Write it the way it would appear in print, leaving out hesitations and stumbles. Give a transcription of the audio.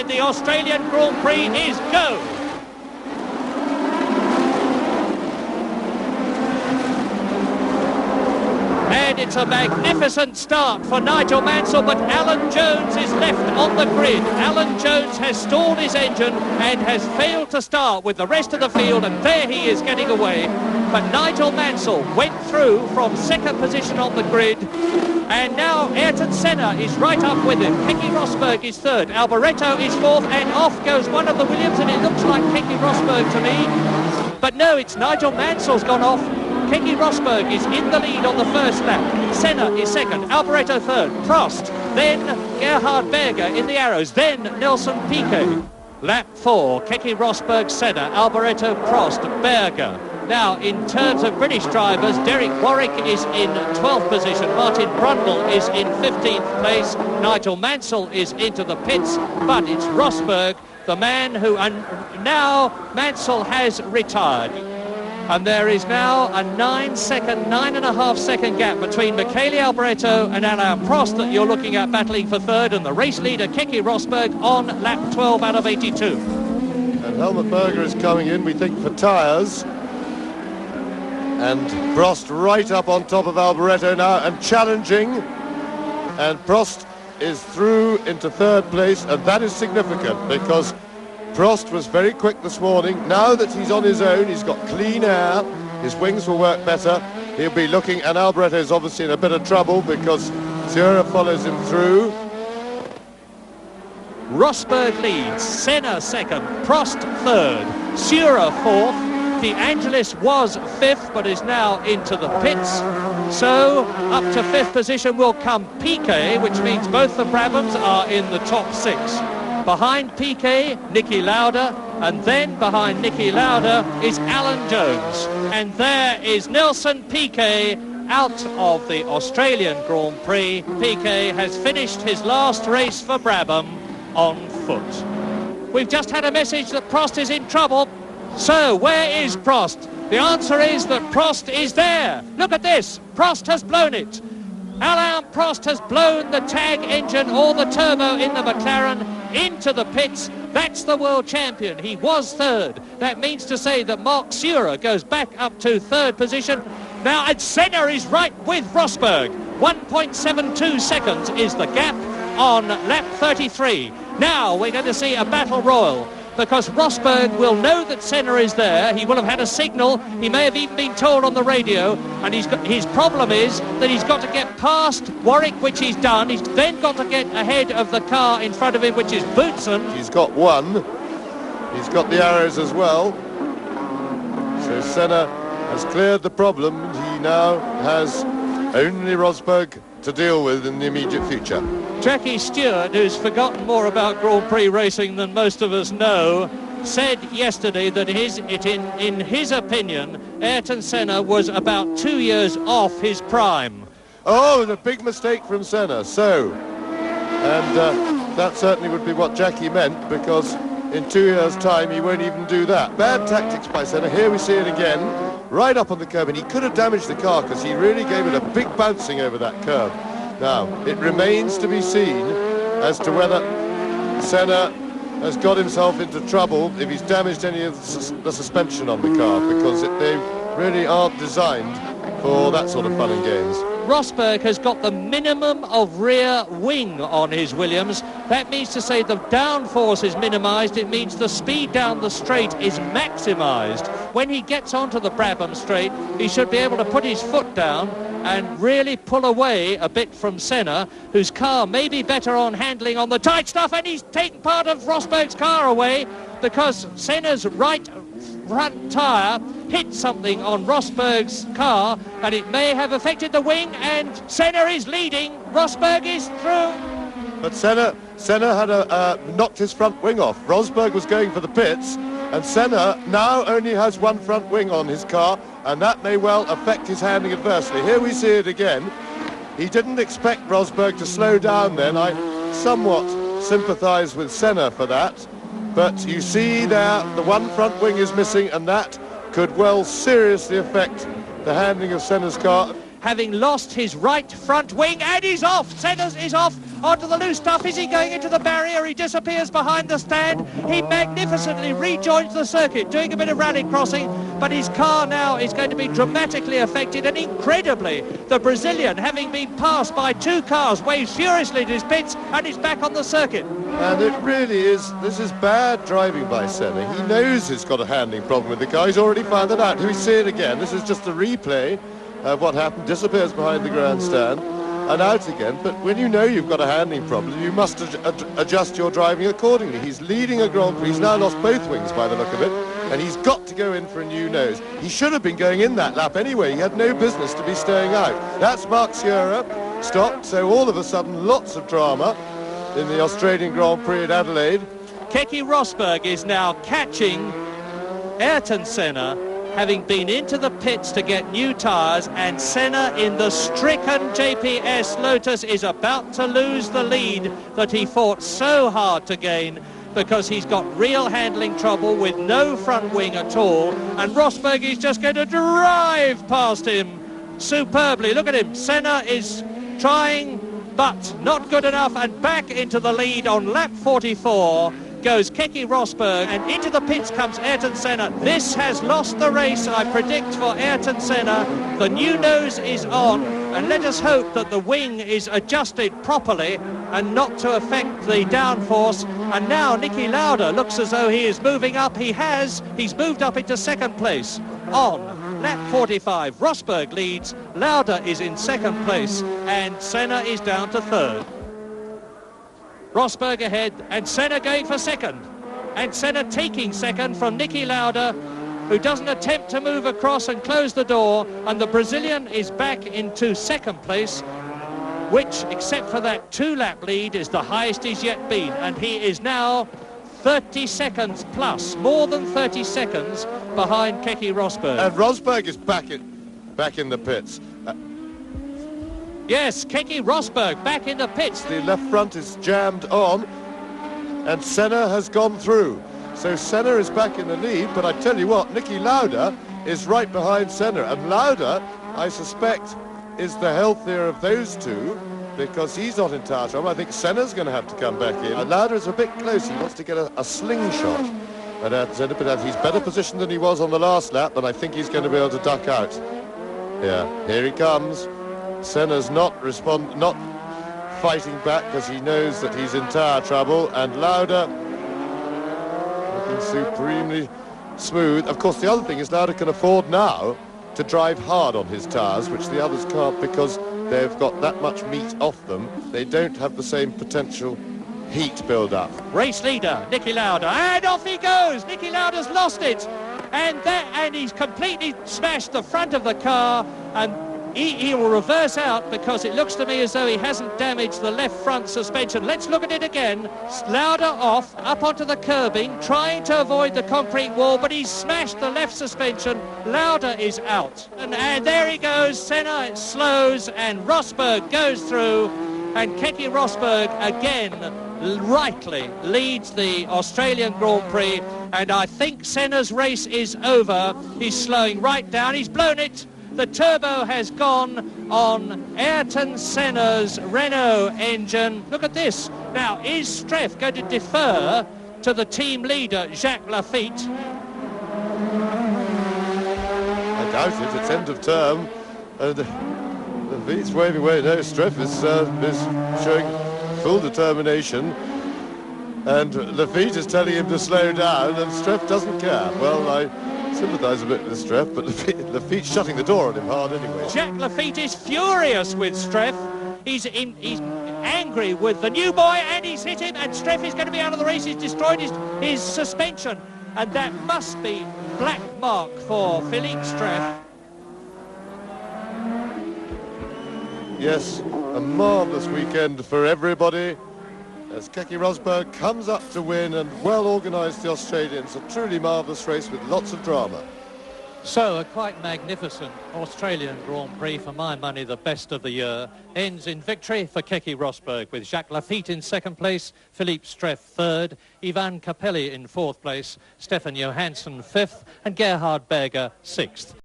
and the Australian Grand Prix is go. And it's a magnificent start for Nigel Mansell, but Alan Jones is left on the grid. Alan Jones has stalled his engine and has failed to start with the rest of the field, and there he is getting away. But Nigel Mansell went through from second position on the grid, and now Ayrton Senna is right up with him. Keke Rosberg is third, Alboreto is fourth, and off goes one of the Williams, and it looks like Keke Rosberg to me. But no, it's Nigel Mansell's gone off. Keke Rosberg is in the lead on the first lap. Senna is second, Alboreto third, Prost, then Gerhard Berger in the arrows, then Nelson Piquet. Lap 4, Keke Rosberg, Senna, Alboreto, Prost, Berger. Now, in terms of British drivers, Derek Warwick is in 12th position, Martin Brundle is in 15th place, Nigel Mansell is into the pits, but it's Rosberg, the man who, and now Mansell has retired. And there is now a 9.5 second gap between Michele Alboreto and Alain Prost that you're looking at battling for third, and the race leader Keke Rosberg on lap 12 out of 82. And Helmut Berger is coming in, we think, for tyres. And Prost right up on top of Alboreto now and challenging. And Prost is through into third place, and that is significant because Prost was very quick this morning. Now that he's on his own, he's got clean air, his wings will work better. He'll be looking, and Alboreto is obviously in a bit of trouble because Sierra follows him through. Rosberg leads, Senna second, Prost third, Sierra fourth. De Angelis was fifth, but is now into the pits. So up to fifth position will come Piquet, which means both the Brabhams are in the top six. Behind Piquet, Niki Lauda, and then behind Niki Lauda is Alan Jones. And there is Nelson Piquet out of the Australian Grand Prix. Piquet has finished his last race for Brabham on foot. We've just had a message that Prost is in trouble. So where is Prost? The answer is that Prost is there. Look at this. Prost has blown it. Alain Prost has blown the tag engine or the turbo in the McLaren into the pits. That's the world champion. He was third. That means to say that Mark Sierra goes back up to third position. Now, and Senna is right with Rosberg. 1.72 seconds is the gap on lap 33. Now we're going to see a battle royal, because Rosberg will know that Senna is there. He will have had a signal. He may have even been told on the radio. And his problem is that he's got to get past Warwick, which he's done. He's then got to get ahead of the car in front of him, which is Boutsen. He's got one. He's got the arrows as well. So Senna has cleared the problem. He now has only Rosberg to deal with in the immediate future. Jackie Stewart, who's forgotten more about Grand Prix racing than most of us know, said yesterday that in his opinion, Ayrton Senna was about 2 years off his prime. Oh, a big mistake from Senna. So, and that certainly would be what Jackie meant, because in 2 years' time he won't even do that. Bad tactics by Senna. Here we see it again, right up on the curb, and he could have damaged the car because he really gave it a big bouncing over that curb. Now, it remains to be seen as to whether Senna has got himself into trouble if he's damaged any of the suspension on the car, because they really aren't designed for that sort of fun and games. Rosberg has got the minimum of rear wing on his Williams. That means to say the downforce is minimised. It means the speed down the straight is maximised. When he gets onto the Brabham straight, he should be able to put his foot down and really pull away a bit from Senna, whose car may be better on handling on the tight stuff, and he's taken part of Rosberg's car away because Senna's right front tyre hit something on Rosberg's car, and it may have affected the wing, and Senna is leading. Rosberg is through. But Senna had knocked his front wing off. Rosberg was going for the pits, and Senna now only has one front wing on his car, and that may well affect his handling adversely. Here we see it again. He didn't expect Rosberg to slow down then. I somewhat sympathise with Senna for that. But you see there, the one front wing is missing, and that could well seriously affect the handling of Senna's car. Having lost his right front wing, and he's off. Senna is off onto the loose stuff. Is he going into the barrier? He disappears behind the stand. He magnificently rejoins the circuit, doing a bit of rally crossing, but his car now is going to be dramatically affected, and incredibly, the Brazilian, having been passed by two cars, waves furiously to his pits and is back on the circuit. And it really is, this is bad driving by Senna. He knows he's got a handling problem with the car. He's already found that out. Here we see it again. This is just a replay of what happened. Disappears behind the grandstand and out again. But when you know you've got a handling problem, you must adjust your driving accordingly. He's leading a Grand Prix. He's now lost both wings by the look of it, and he's got to go in for a new nose. He should have been going in that lap anyway. He had no business to be staying out. That's Mark Sierra stopped, so all of a sudden lots of drama in the Australian Grand Prix at Adelaide. Keke Rosberg is now catching Ayrton Senna, having been into the pits to get new tyres, and Senna in the stricken JPS Lotus is about to lose the lead that he fought so hard to gain, because he's got real handling trouble with no front wing at all, and Rosberg is just going to drive past him superbly. Look at him. Senna is trying, but not good enough, and back into the lead on lap 44 goes Keke Rosberg, and into the pits comes Ayrton Senna. This has lost the race, I predict, for Ayrton Senna. The new nose is on, and let us hope that the wing is adjusted properly and not to affect the downforce. And now Niki Lauda looks as though he is moving up. He's moved up into second place on lap 45. Rosberg leads, Lauda is in second place, and Senna is down to third. Rosberg ahead, and Senna going for second, and Senna taking second from Niki Lauda, who doesn't attempt to move across and close the door, and the Brazilian is back into second place, which, except for that two-lap lead, is the highest he's yet been, and he is now 30 seconds plus, more than 30 seconds behind Keke Rosberg. And Rosberg is back in the pits. Yes, Keke Rosberg back in the pits. The left front is jammed on, and Senna has gone through. So Senna is back in the lead, but I tell you what, Niki Lauda is right behind Senna, and Lauda, I suspect, is the healthier of those two, because he's not in tire trouble. I think Senna's going to have to come back in. And Lauda is a bit close. He wants to get a slingshot at Senna, but he's better positioned than he was on the last lap, and I think he's going to be able to duck out. Yeah, here he comes. Senna's not fighting back because he knows that he's in tire trouble, and Lauda looking supremely smooth. Of course, the other thing is Lauda can afford now to drive hard on his tyres, which the others can't, because they've got that much meat off them. They don't have the same potential heat build-up. Race leader, Niki Lauda, and off he goes. Niki Lauda's lost it, and he's completely smashed the front of the car, and he will reverse out, because it looks to me as though he hasn't damaged the left front suspension. Let's look at it again. Lauda off, up onto the curbing, trying to avoid the concrete wall, but he's smashed the left suspension. Lauda is out. And there he goes. Senna slows, and Rosberg goes through, and Keke Rosberg again rightly leads the Australian Grand Prix, and I think Senna's race is over. He's slowing right down. He's blown it. The turbo has gone on Ayrton Senna's Renault engine. Look at this. Now, is Streff going to defer to the team leader, Jacques Lafitte? I doubt it. It's end of term. Lafitte's waving away. No, Streff is showing full determination. And Lafitte is telling him to slow down, and Streff doesn't care. Well, I sympathise a bit with Streff, but Lafitte's shutting the door on him hard anyway. Jacques Lafitte is furious with Streff. He's angry with the new boy, and he's hit him, and Streff is going to be out of the race. He's destroyed his suspension, and that must be black mark for Philippe Streff. Yes, a marvellous weekend for everybody, as Keke Rosberg comes up to win, and well organised the Australians. A truly marvellous race with lots of drama. So a quite magnificent Australian Grand Prix, for my money the best of the year, ends in victory for Keke Rosberg, with Jacques Lafitte in second place, Philippe Streff third, Ivan Capelli in fourth place, Stefan Johansson fifth, and Gerhard Berger sixth.